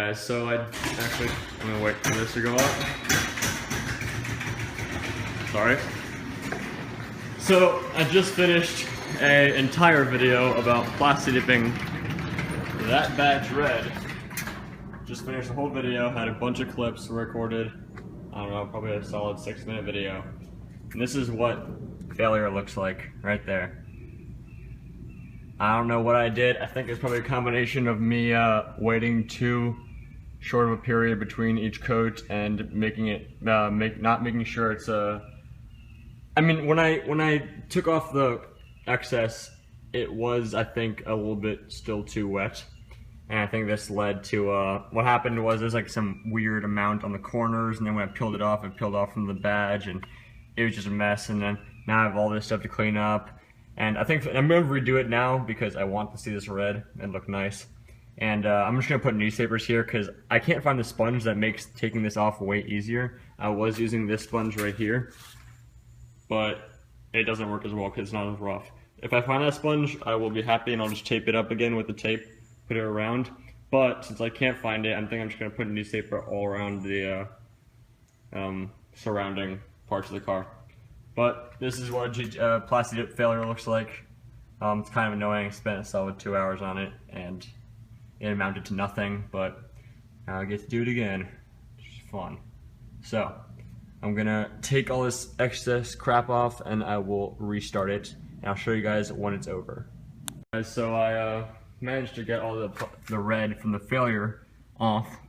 Guys, so I'm gonna wait for this to go up. Sorry. So I just finished an entire video about Plastidipping that badge red. Just finished the whole video, had a bunch of clips recorded. I don't know, probably a solid 6-minute video. And this is what failure looks like right there. I don't know what I did. I think it's probably a combination of me waiting too short of a period between each coat and making it not making sure it's I mean, when I took off the excess, it was, I think, a little bit still too wet, and I think this led to what happened was there's like some weird amount on the corners, and then when I peeled it off from the badge, and it was just a mess. And then now I have all this stuff to clean up. And I think I'm going to redo it now because I want to see this red and look nice. And I'm just going to put newspapers here because I can't find the sponge that makes taking this off way easier. I was using this sponge right here, but it doesn't work as well because it's not as rough. If I find that sponge, I will be happy and I'll just tape it up again with the tape, put it around. But since I can't find it, I think I'm just going to put a newspaper all around the surrounding parts of the car. But this is what a Plastidip failure looks like. It's kind of annoying. I spent a solid 2 hours on it and it amounted to nothing, but now I get to do it again. It's fun. So I'm gonna take all this excess crap off and I will restart it, and I'll show you guys when it's over. Guys, so I managed to get all the red from the failure off.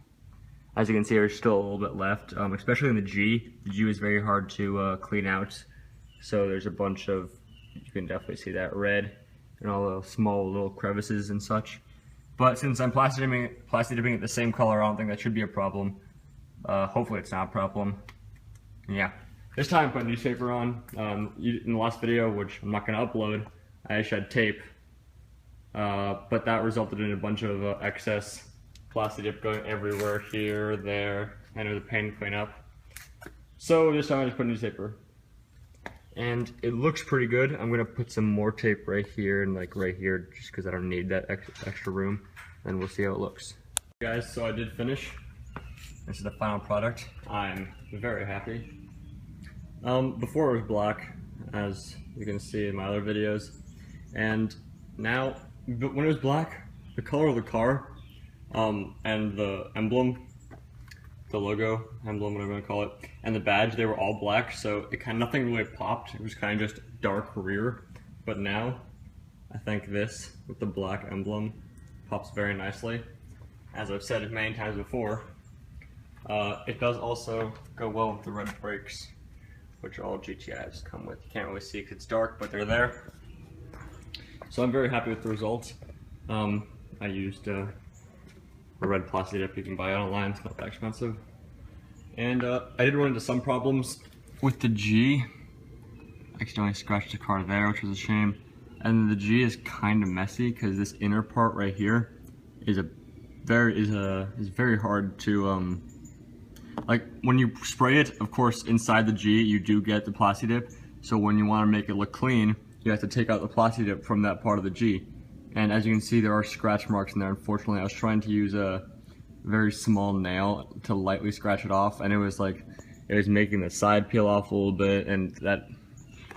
As you can see, there's still a little bit left, especially in the G. The G is very hard to clean out. So there's a bunch of, you can definitely see that red and all the small little crevices and such. But since I'm Plastidipping it the same color, I don't think that should be a problem. Hopefully it's not a problem. Yeah. This time I put newspaper on. In the last video, which I'm not going to upload, I actually had tape. But that resulted in a bunch of excess Plastidip going everywhere, here, there, and it was a pain to clean up. So this time I just put newspaper. And it looks pretty good. I'm gonna put some more tape right here and like right here just because I don't need that extra room. And we'll see how it looks. Guys, so I did finish. This is the final product. I'm very happy. Before it was black, as you can see in my other videos. And now, when it was black, the color of the car and the emblem, the logo, emblem, whatever you want to call it, and the badge, they were all black, so it nothing really popped. It was kind of just dark rear. But now, I think this, with the black emblem, pops very nicely. As I've said many times before, it does also go well with the red brakes, which all GTIs come with. You can't really see because it's dark, but they're there. So I'm very happy with the results. I used a red Plastidip. You can buy it online, it's not that expensive. And I did run into some problems with the G. I accidentally scratched the car there, which was a shame. And the G is kind of messy because this inner part right here is very hard to like when you spray it. Of course, inside the G you do get the Plastidip. So when you want to make it look clean, you have to take out the Plastidip from that part of the G. And as you can see, there are scratch marks in there. Unfortunately, I was trying to use a very small nail to lightly scratch it off, and it was making the side peel off a little bit, and that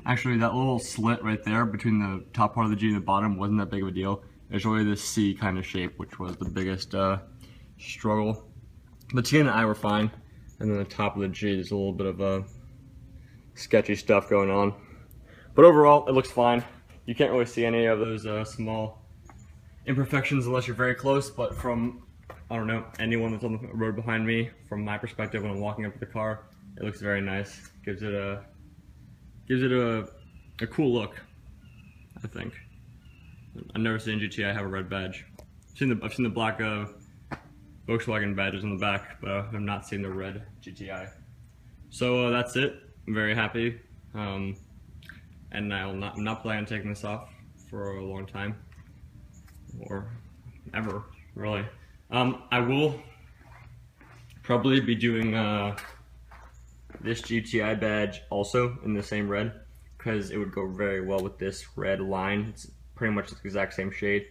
little slit right there between the top part of the G and the bottom wasn't that big of a deal. There's really this C kind of shape, which was the biggest struggle. The T and the I were fine, and then the top of the G, there's a little bit of sketchy stuff going on. But overall, it looks fine. You can't really see any of those small imperfections unless you're very close, but from, I don't know, anyone that's on the road behind me, from my perspective when I'm walking up to the car, it looks very nice. Gives it a cool look, I think. I've never seen GTI have a red badge. I've seen the black Volkswagen badges on the back, but I've not seen the red GTI. So that's it. I'm very happy. And I'm not planning on taking this off for a long time, or ever, really. I will probably be doing this GTI badge also in the same red, because it would go very well with this red line. It's pretty much the exact same shade,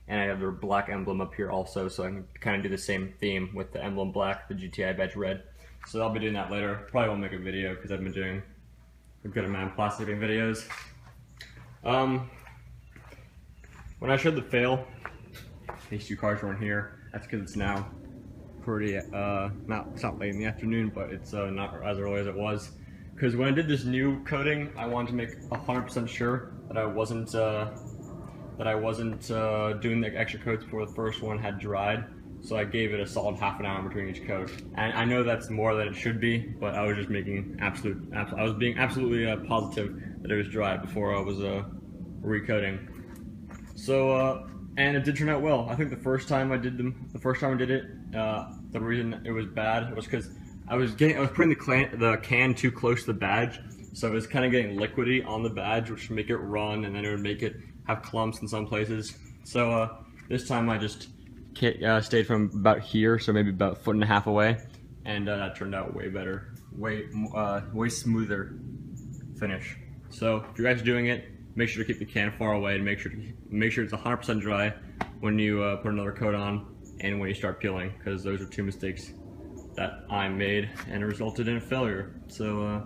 and I have the black emblem up here also, so I can kind of do the same theme with the emblem black, the GTI badge red. So I'll be doing that later. Probably won't make a video because I've been doing a good amount of Plastidip videos. When I showed the fail, these two cars weren't here. That's because it's now pretty, it's not late in the afternoon, but it's not as early as it was. Because when I did this new coating, I wanted to make 100% sure that I wasn't doing the extra coats before the first one had dried. So I gave it a solid half an hour between each coat. And I know that's more than it should be, but I was just making I was being absolutely positive that it was dry before I was recoating. So and it did turn out well. I think the first time I did it, the reason it was bad was because I was putting the can too close to the badge, so it was kind of getting liquidy on the badge, which would make it run, and then it would make it have clumps in some places. So this time I just stayed from about here, so maybe about 1.5 feet away, and that turned out way better, way smoother finish. So if you guys are doing it, make sure to keep the can far away, and make sure it's 100% dry when you put another coat on and when you start peeling, because those are two mistakes that I made and it resulted in a failure. So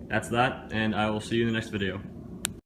that's that, and I will see you in the next video.